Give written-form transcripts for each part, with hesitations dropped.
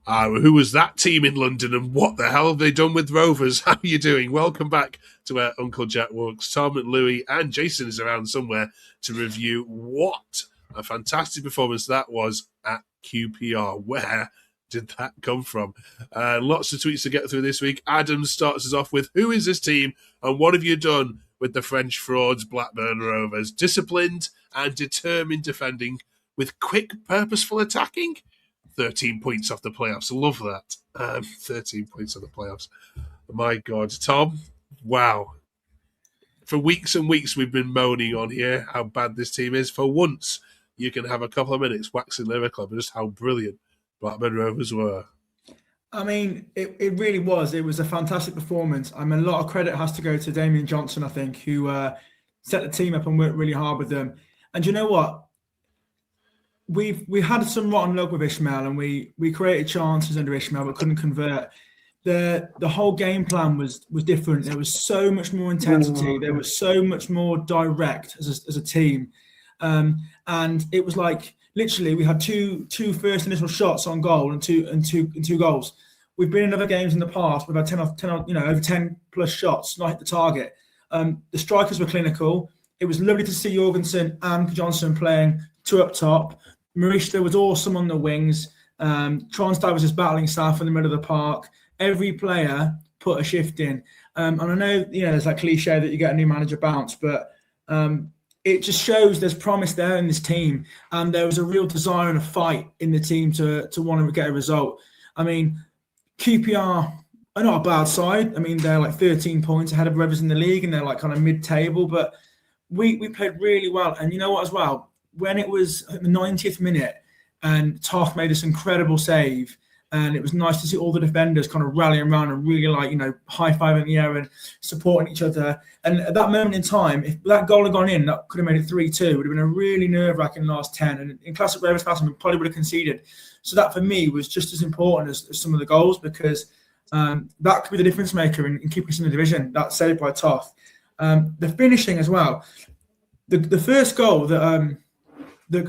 Who was that team in London and what the hell have they done with Rovers? How are you doing? Welcome back to where Uncle Jack walks. Tom and Louis and Jason is around somewhere to review what a fantastic performance that was at QPR. Where did that come from? Lots of tweets to get through this week. Adam starts us off with, who is this team and what have you done with the French frauds Blackburn Rovers? Disciplined and determined defending with quick, purposeful attacking? 13 points off the playoffs. Love that. 13 points off the playoffs. My God. Tom, wow. For weeks and weeks we've been moaning on here how bad this team is. For once, you can have a couple of minutes waxing lyrical about just how brilliant Blackburn Rovers were. I mean, it really was. It was a fantastic performance. I mean, a lot of credit has to go to Damien Johnson, I think, who set the team up and worked really hard with them. And you know what? We had some rotten luck with Ishmael, and we created chances under Ishmael but couldn't convert. The whole game plan was different. There was so much more intensity. There was so much more direct as a team, and it was like literally we had two first initial shots on goal and two goals. We've been in other games in the past. We've had 10 over 10 plus shots, not hit the target. The strikers were clinical. It was lovely to see Jorgensen and Johnson playing two up top. Marishta was awesome on the wings. Tronstad was just battling South in the middle of the park. Every player put a shift in. And I know, there's that cliche that you get a new manager bounce, but it just shows there's promise there in this team. And there was a real desire and a fight in the team to want to get a result. I mean, QPR are not a bad side. I mean, they're like 13 points ahead of Rovers in the league and they're like kind of mid-table, but we played really well. And you know what as well? When it was the 90th minute and Toff made this incredible save, and it was nice to see all the defenders kind of rallying around and really high-fiving in the air and supporting each other. And at that moment in time, if that goal had gone in, that could have made it 3-2. It would have been a really nerve-wracking last 10. And in classic Rovers fashion, we probably would have conceded. So that, for me, was just as important as some of the goals because that could be the difference maker in keeping us in the division. That saved by Toff. The finishing as well. The first goal that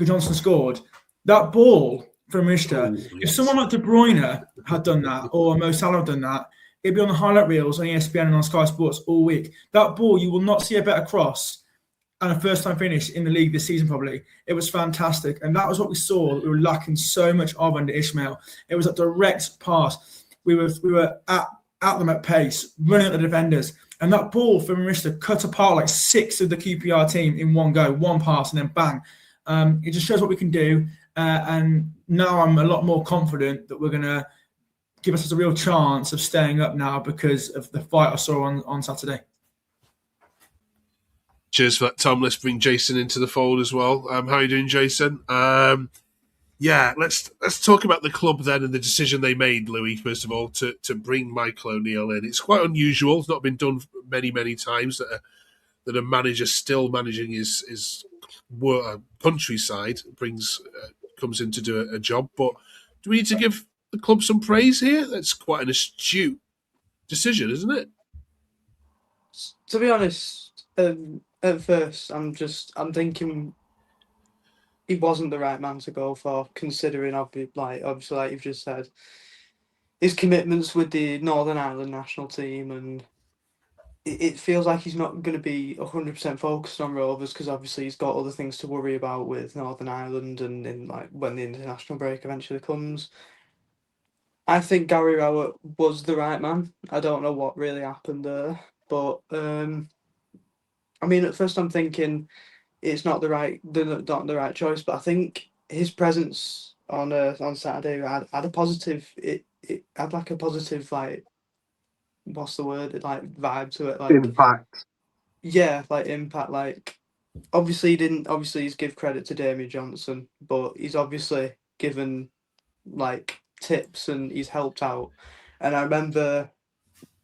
Johnson scored, that ball from Marishta, if someone like De Bruyne had done that or Mo Salah had done that, it'd be on the highlight reels on ESPN and on Sky Sports all week. That ball, you will not see a better cross and a first-time finish in the league this season probably. It was fantastic. And that was what we saw that we were lacking so much of under Ishmael. It was a direct pass. We were at them at pace, running at the defenders. And that ball from Marishta cut apart like 6 of the QPR team in one go, one pass, and then bang. It just shows what we can do. And now I'm a lot more confident that we're going to give us a real chance of staying up now because of the fight I saw on Saturday. Cheers for that, Tom. Let's bring Jason into the fold as well. How are you doing, Jason? Let's talk about the club then and the decision they made, Louis, first of all, to bring Michael O'Neill in. It's quite unusual. It's not been done many, many times that a manager still managing his countryside comes in to do a job. But do we need to give the club some praise here? That's quite an astute decision, isn't it? To be honest, at first I'm thinking he wasn't the right man to go for, considering obviously like you've just said, his commitments with the Northern Ireland national team, and it feels like he's not going to be 100% focused on Rovers because obviously he's got other things to worry about with Northern Ireland and in when the international break eventually comes. I think Gary Rowett was the right man. I don't know what really happened there, but I mean, at first I'm thinking it's not the right choice, but I think his presence on Saturday had a positive. It had like a positive what's the word? Vibe to it, impact. Yeah, impact. Obviously he's give credit to Damien Johnson, but he's obviously given tips and he's helped out. And I remember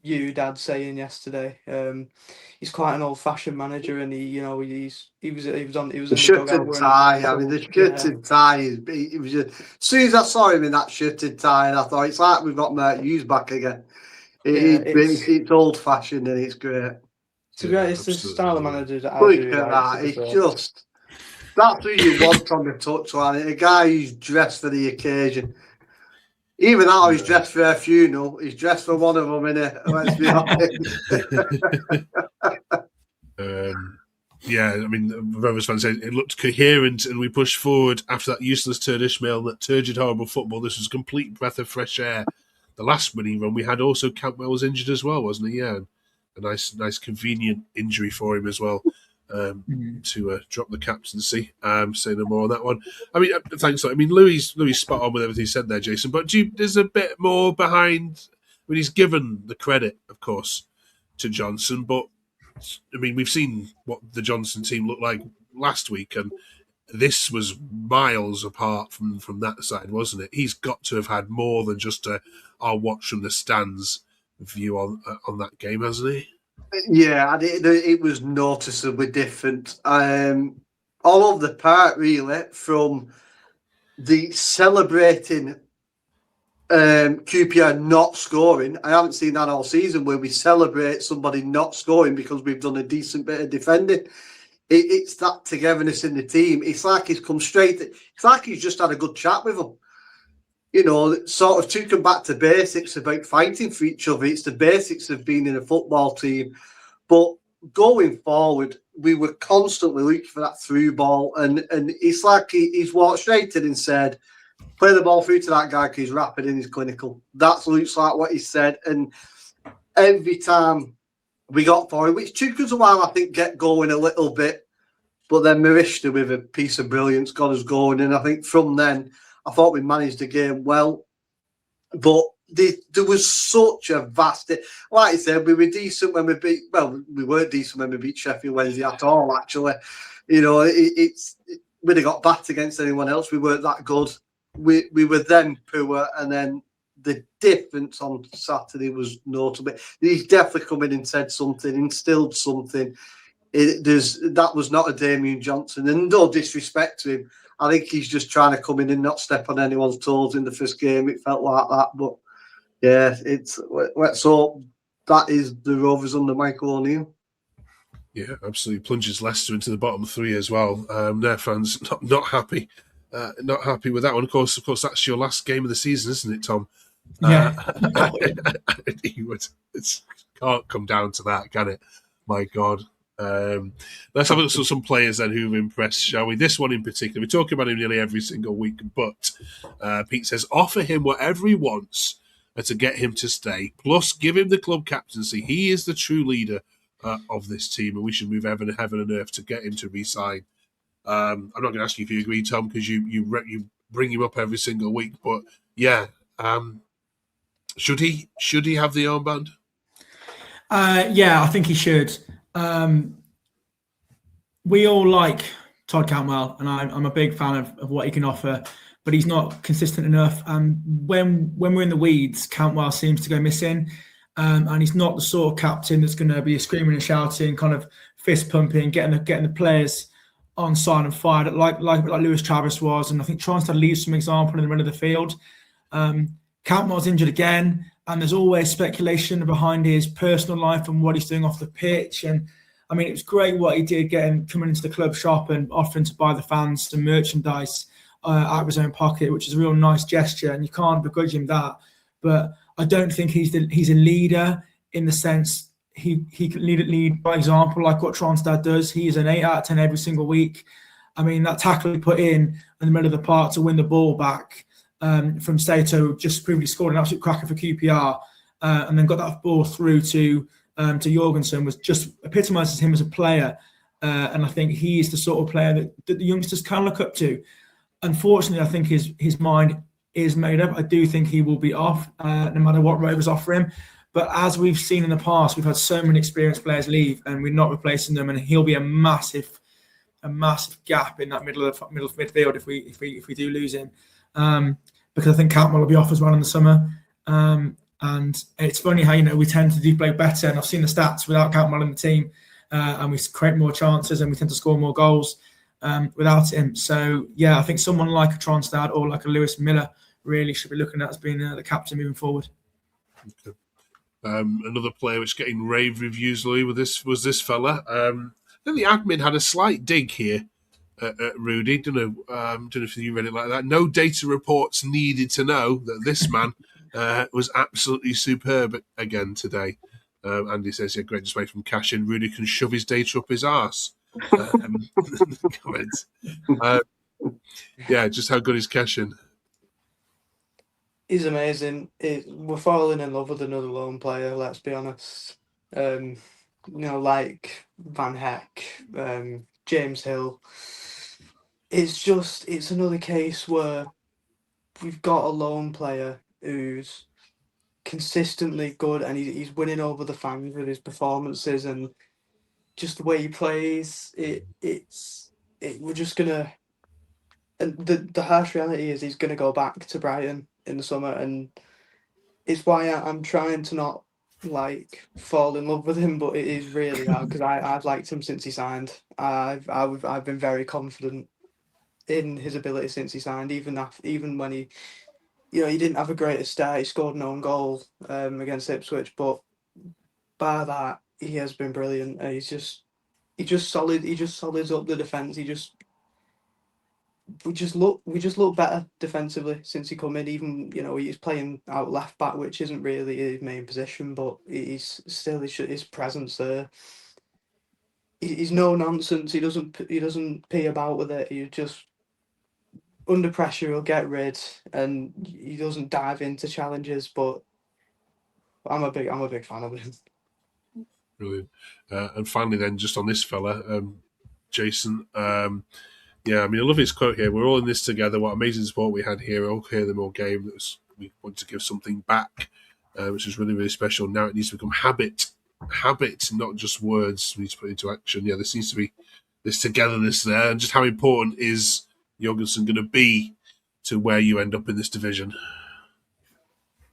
Dad saying yesterday, he's quite an old-fashioned manager, and he was the shirt and tie. I mean, the shirt and tie it was just, as soon as I saw him in that shirt and tie, and I thought it's like we've got Mert Hughes back again. It's old-fashioned and it's great. To be honest, it's the style of manager that I do. It's just that's who you want on the touchline. A guy who's dressed for the occasion. Even now, he's dressed for a funeral. He's dressed for one of them, innit? Let's be honest. Yeah, I mean, the Rovers fans said it looked coherent and we pushed forward after that useless turd Ishmael, that turgid, horrible football. This was a complete breath of fresh air. The last winning run we had, also Campbell was injured as well, wasn't he? Yeah, a nice convenient injury for him as well, to drop the captaincy. Say no more on that one. I mean, thanks. I mean, Louis spot on with everything he said there, Jason. But there's a bit more behind. I mean, he's given the credit, of course, to Johnson, but I mean, we've seen what the Johnson team looked like last week, and this was miles apart from that side, wasn't it? He's got to have had more than just I'll watch from the stands view on that game, hasn't he? Yeah, it was noticeably different. All over the park, really, from the celebrating QPR not scoring. I haven't seen that all season where we celebrate somebody not scoring because we've done a decent bit of defending. It's that togetherness in the team. It's like he's come straight. It's like he's just had a good chat with them. You know, sort of took them back to basics about fighting for each other. It's the basics of being in a football team. But going forward, we were constantly looking for that through ball. And it's like he's walked straight in and said, play the ball through to that guy because he's rapid and he's clinical. That looks like what he said. And every time we got forward, which took us a while, I think, get going a little bit. But then Marishta, with a piece of brilliance, got us going. And I think from then, I thought we managed the game well. But there was such a vast... Like I said, we were decent when we beat... Well, we weren't decent when we beat Sheffield Wednesday at all, actually. You know, we'd have got backed against anyone else. We weren't that good. We were then poor, and then the difference on Saturday was notable. He's definitely come in and said something, instilled something. That was not a Damien Johnson, and no disrespect to him. I think he's just trying to come in and not step on anyone's toes in the first game. It felt like that, but yeah, let's hope that is the Rovers under Michael O'Neill. Yeah, absolutely plunges Leicester into the bottom three as well. Their fans not happy. Not happy with that one. Of course, that's your last game of the season, isn't it, Tom? Yeah. It can't come down to that, can it? My God. Let's have a look at some players then who've impressed, shall we? This one in particular, we talk about him nearly every single week, but Pete says, offer him whatever he wants to get him to stay, plus give him the club captaincy. He is the true leader of this team, and we should move heaven and earth to get him to re-sign. I'm not going to ask you if you agree, Tom, because you bring him up every single week. But yeah, should he have the armband? Yeah, I think he should. We all like Todd Cantwell, and I'm a big fan of what he can offer, but he's not consistent enough. And when we're in the weeds, Cantwell seems to go missing, and he's not the sort of captain that's going to be screaming and shouting, kind of fist pumping, getting the players on side and fired like Lewis Travis was. And I think Tronstad leaves some example in the middle of the field. Cantwell's injured again, and there's always speculation behind his personal life and what he's doing off the pitch. And I mean, it was great what he did, coming into the club shop and offering to buy the fans some merchandise out of his own pocket, which is a real nice gesture, and you can't begrudge him that. But I don't think he's a leader in the sense he can lead by example, like what Tronstad does. He is an 8 out of 10 every single week. I mean, that tackle he put in the middle of the park to win the ball back from Sato, just previously scored an absolute cracker for QPR, and then got that ball through to Jorgensen, was just epitomises him as a player. And I think he is the sort of player that the youngsters can look up to. Unfortunately, I think his mind is made up. I do think he will be off, no matter what Rovers offer him. But as we've seen in the past, we've had so many experienced players leave, and we're not replacing them. And he'll be a massive gap in that middle of midfield if we do lose him, because I think Cantwell will be off as well in the summer. And it's funny how we tend to do play better, and I've seen the stats without Cantwell in the team, and we create more chances and we tend to score more goals without him. So yeah, I think someone like a Tronstad or like a Lewis Miller really should be looking at as being the captain moving forward. Okay. Another player which getting rave reviews, Louis, was this fella. I think the admin had a slight dig here Rudy. Don't know if you read it like that. No data reports needed to know that this man was absolutely superb again today. Andy says, yeah, great display from Cash in. Rudy can shove his data up his arse. Comments. Yeah, just how good is Keshin? He's amazing. We're falling in love with another lone player, let's be honest. Like Van Heck, James Hill. It's another case where we've got a lone player who's consistently good, and he's winning over the fans with his performances and just the way he plays. We're just gonna, and the harsh reality is he's gonna go back to Brighton in the summer, and it's why I'm trying to not like fall in love with him, but it is really hard because I've liked him since he signed. I've been very confident in his ability since he signed, even when he didn't have a greatest start. He scored an own goal against Ipswich, but bar that, he has been brilliant. He just solids up the defence. We just look better defensively since he come in. Even he's playing out left back, which isn't really his main position, but he's still his presence there. He's no nonsense. He doesn't pee about with it. He just under pressure he'll get rid, and he doesn't dive into challenges. But I'm a big fan of him. Brilliant. And finally, then, just on this fella, Jason. Yeah, I mean, I love his quote here. We're all in this together. What amazing sport we had here. All hear them all game. We want to give something back, which is really, really special. Now it needs to become habit, not just words. We need to put into action. Yeah, there seems to be this togetherness there. And just how important is Jorgensen going to be to where you end up in this division?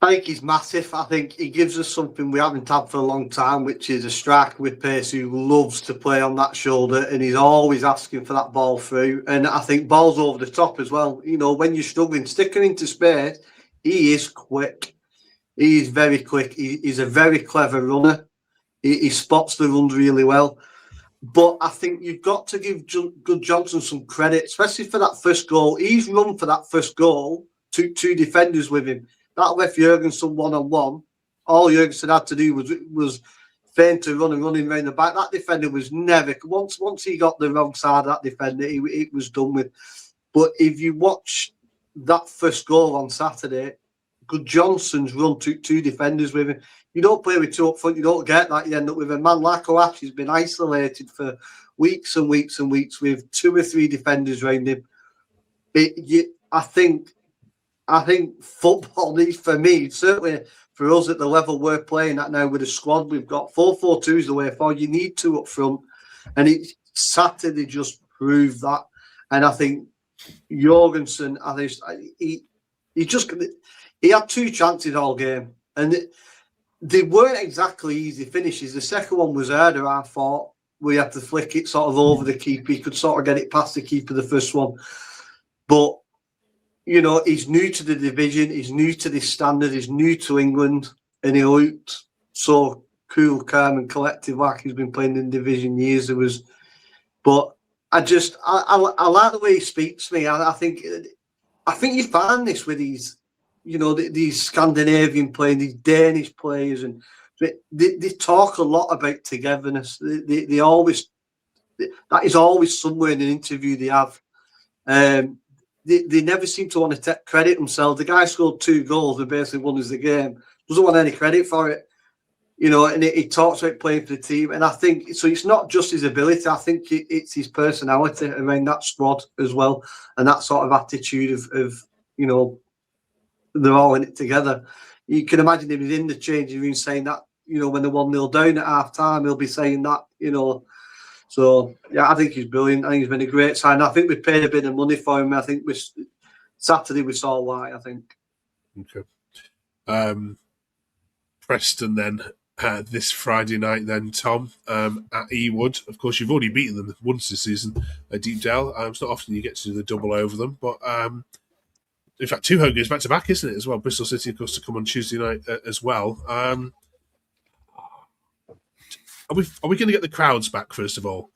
I think he's massive. I think he gives us something we haven't had for a long time, which is a striker with pace who loves to play on that shoulder, and he's always asking for that ball through. And I think balls over the top as well. When you're struggling, sticking into space, he is quick. He is very quick. He's a very clever runner. He spots the runs really well. But I think you've got to give Good Johnson some credit, especially for that first goal. He's run for that first goal, two defenders with him. That left Jorgensen one-on-one. All Jorgensen had to do was feign to run and running around the back. That defender was never... Once he got the wrong side of that defender, it was done with. But if you watch that first goal on Saturday, Good Johnson's run two defenders with him. You don't play with two up front, you don't get that. You end up with a man like Oash who's been isolated for weeks and weeks and weeks with two or three defenders around him. I think football needs, for me, certainly for us at the level we're playing at now with the squad we've got, 4-4-2 is the way forward. You need two up front. And Saturday just proved that. And I think Jorgensen, he had two chances all game. And they weren't exactly easy finishes. The second one was harder, I thought. We had to flick it sort of over the keeper. He could sort of get it past the keeper, the first one. But he's new to the division, he's new to this standard, he's new to England, and he looked so cool, calm, and collective like he's been playing in division years. But I like the way he speaks to me. I think you find this with these, these Scandinavian players, these Danish players, and they talk a lot about togetherness. They always, that is always somewhere in an interview they have. They never seem to want to take credit themselves. The guy scored 2 goals and basically won us the game. Doesn't want any credit for it. And he talks about playing for the team. And I think, so it's not just his ability, I think it's his personality around that squad as well. And that sort of attitude of they're all in it together. You can imagine him in the changing room saying that, when they're 1-0 down at half time, he'll be saying that, So, yeah, I think he's brilliant. I think he's been a great sign. I think we paid a bit of money for him. I think Saturday we saw why, I think. Okay. Preston then, this Friday night then, Tom, at Ewood. Of course, you've already beaten them once this season at Deepdale. It's not often you get to do the double over them. But, in fact, 2 home games back-to-back, isn't it, as well? Bristol City, of course, to come on Tuesday night as well. Are we going to get the crowds back, first of all?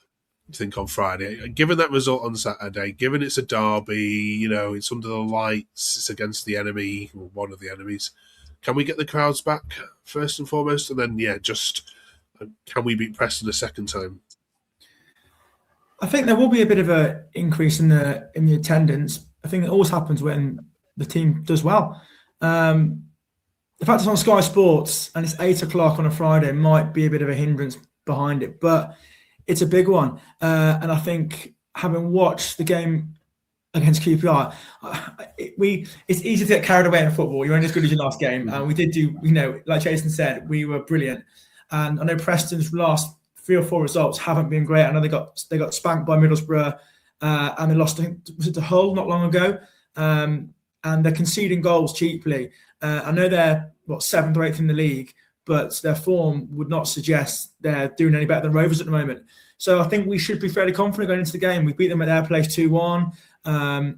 think on Friday, given that result on Saturday, given it's a derby, it's under the lights, it's against the enemy, or one of the enemies, can we get the crowds back first and foremost? And then, can we beat Preston a second time? I think there will be a bit of an increase in the attendance. I think it always happens when the team does well. The fact it's on Sky Sports and it's 8 o'clock on a Friday might be a bit of a hindrance behind it, but it's a big one. And I think having watched the game against QPR, it's easy to get carried away in football. You're only as good as your last game. And we did do, like Jason said, we were brilliant. And I know Preston's last 3 or 4 results haven't been great. I know they got spanked by Middlesbrough and they lost, I think, was it to Hull not long ago? And they're conceding goals cheaply. I know they're 7th or 8th in the league, but their form would not suggest they're doing any better than Rovers at the moment. So I think we should be fairly confident going into the game. We beat them at their place 2-1,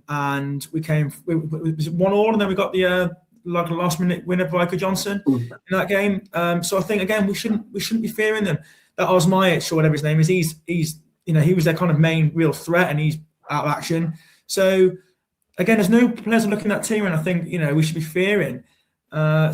and we came. Was it 1-1, and then we got the last-minute winner by Jorgensen in that game. So I think again we shouldn't be fearing them. That Osmajic or whatever his name is, he was their kind of main real threat, and he's out of action. So again, there's no players looking at that team, and I think we should be fearing. I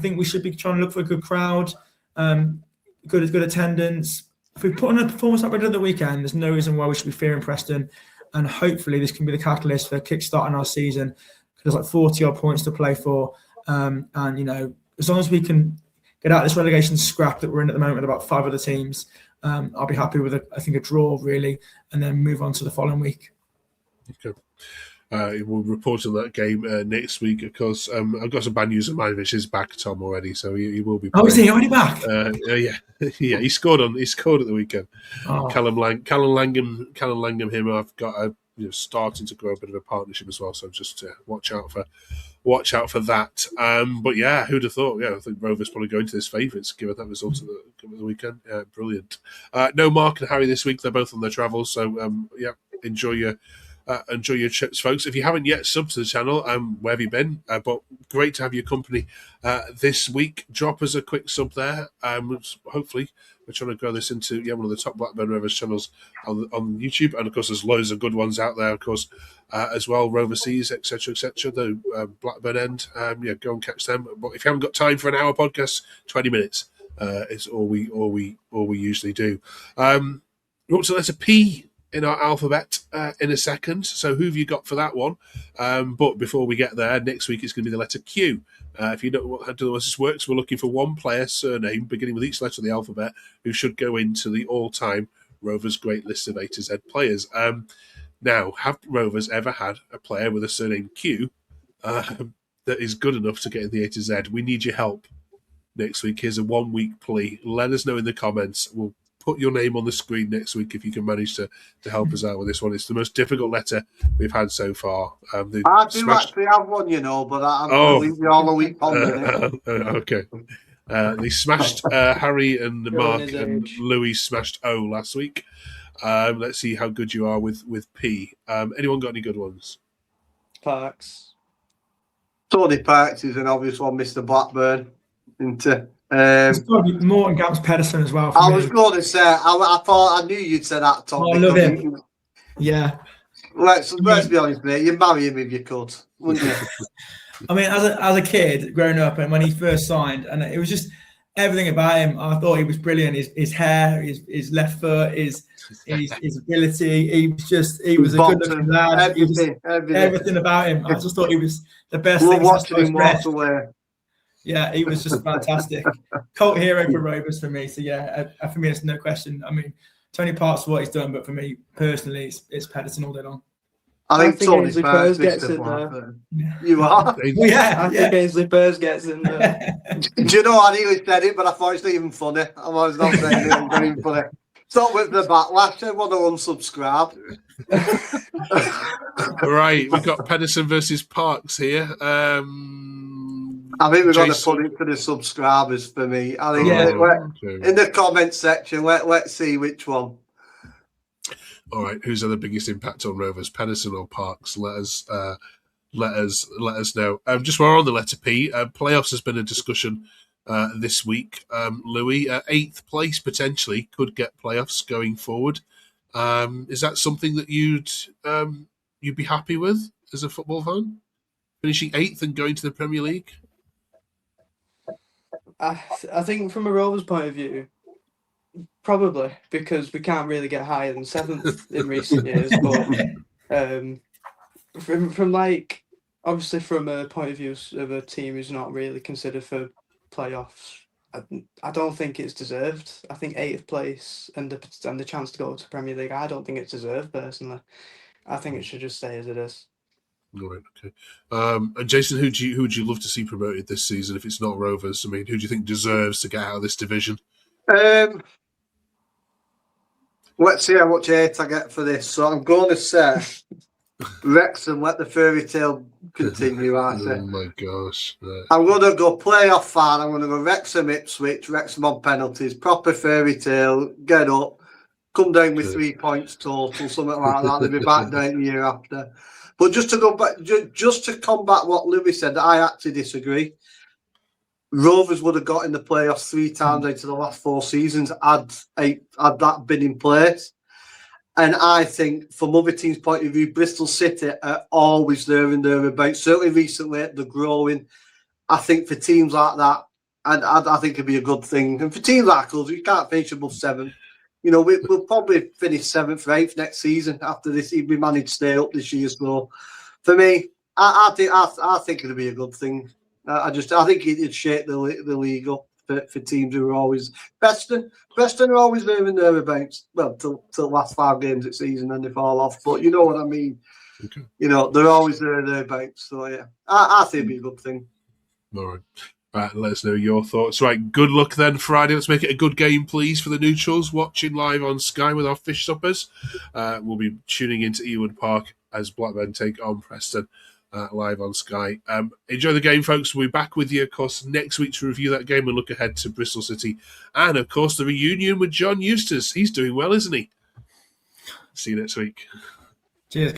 think we should be trying to look for a good crowd, good attendance. If we put on a performance like we did at the weekend, there's no reason why we should be fearing Preston, and hopefully this can be the catalyst for kickstarting our season. There's like 40 odd points to play for, and as long as we can get out of this relegation scrap that we're in at the moment with about 5 other teams, I'll be happy with a draw really, and then move on to the following week. Okay. We'll report on that game next week, of course. I've got some bad news on Manovic is back, Tom, already, so he will be playing. Oh, is he already back? Yeah, he scored at the weekend. Oh. Callum Langham, him, I've got starting to grow a bit of a partnership as well, so just watch out for that. But yeah, who'd have thought? Yeah, I think Rovers probably going to this favourites given that result of the weekend. Brilliant. No Mark and Harry this week; they're both on their travels, so enjoy your trips, folks. If you haven't yet subbed to the channel, where have you been? But great to have your company this week. Drop us a quick sub there. Hopefully, we're trying to grow this into one of the top Blackburn Rovers channels on YouTube. And of course, there's loads of good ones out there, of course, as well. Roverseas, etc., etc. The Blackburn end. Go and catch them. But if you haven't got time for an hour podcast, 20 minutes is all we usually do. We're up to letter P in our alphabet in a second. So who have you got for that one? But before we get there, next week it's going to be the letter Q. If you don't know how this works, we're looking for one player's surname beginning with each letter of the alphabet who should go into the all-time Rovers great list of A to Z players. Now, have Rovers ever had a player with a surname Q that is good enough to get in the A to Z? We need your help next week. Here's a 1-week plea. Let us know in the comments. We'll put your name on the screen next week if you can manage to help us out with this one. It's the most difficult letter we've had so far. I do actually have one, but I'm going to leave you all a week pondering it. Okay. They smashed Harry and Mark and Louis smashed O last week. Let's see how good you are with P. Anyone got any good ones? Parks. Tony Parks is an obvious one, Mr. Blackburn. It's got to be Morton Gamps Pedersen as well. I was going to say, I knew you'd say that, Tom. I love him. Yeah. Let's be honest, mate. You'd marry him if you could, wouldn't you? I mean, as a kid growing up, and when he first signed, and it was just everything about him. I thought he was brilliant. His hair, his left foot, his ability. He was a good-looking lad. Everything about him. I just thought he was the best thing. Watching him walk away. Yeah, he was just fantastic. Cult hero for Rovers for me. So yeah, for me, it's no question. I mean, Tony Parks for what he's done, but for me personally, it's Pedersen all day long. I think Tony Parks gets in there. You are? Yeah. I think Ainsley Purse gets in there. Do you know, I nearly said it, but I thought it's not even funny. I was not saying it, not even funny. Stop with the backlash. I want to unsubscribe. Right, we've got Pedersen versus Parks here. I think we're going to put it to the subscribers for me. I think in the comment section, let's see which one. All right, who's had the biggest impact on Rovers, Pedersen or Parks? Let us know. Just while we're on the letter P, playoffs has been a discussion this week. Louis, 8th place potentially could get playoffs going forward. Is that something that you'd be happy with as a football fan? Finishing 8th and going to the Premier League? I think from a Rovers point of view, probably, because we can't really get higher than 7th in recent years. But from like, obviously from a point of view of a team who's not really considered for playoffs, I don't think it's deserved. I think 8th place and the chance to go to Premier League, I don't think it's deserved personally. I think it should just stay as it is. All right, okay. And Jason, who would you love to see promoted this season if it's not Rovers? I mean, who do you think deserves to get out of this division? Let's see how much hate I get for this. So I'm going to say Wrexham, let the fairy tale continue, I say. Oh my gosh. Right. I'm going to go playoff fan. I'm going to go Wrexham, Ipswich, Wrexham on penalties, proper fairy tale, get up, come down with 3 points total, something like that. They'll be back down the year after. But just to go back, just to combat what Louis said, I actually disagree. Rovers would have got in the playoffs 3 times out of the last 4 seasons had that been in place. And I think from other teams' point of view, Bristol City are always there and thereabouts. Certainly recently, they're growing. I think for teams like that, and I think it'd be a good thing. And for teams like us, we can't finish above 7th. You know, we'll probably finish 7th or 8th next season after this. If we manage to stay up this year. So for me, I think it'd be a good thing. I think it'd shake the league up for teams who are always Preston are always there and thereabouts. Well, till the last 5 games of the season, and they fall off. But you know what I mean. Okay. You know, they're always there and thereabouts. So yeah, I think it'd be a good thing. All right. Right, let us know your thoughts. Right, good luck then Friday. Let's make it a good game, please, for the neutrals. Watching live on Sky with our fish suppers. We'll be tuning into Ewood Park as Blackburn take on Preston live on Sky. Enjoy the game, folks. We'll be back with you, of course, next week to review that game and look ahead to Bristol City. And, of course, the reunion with John Eustace. He's doing well, isn't he? See you next week. Cheers, guys.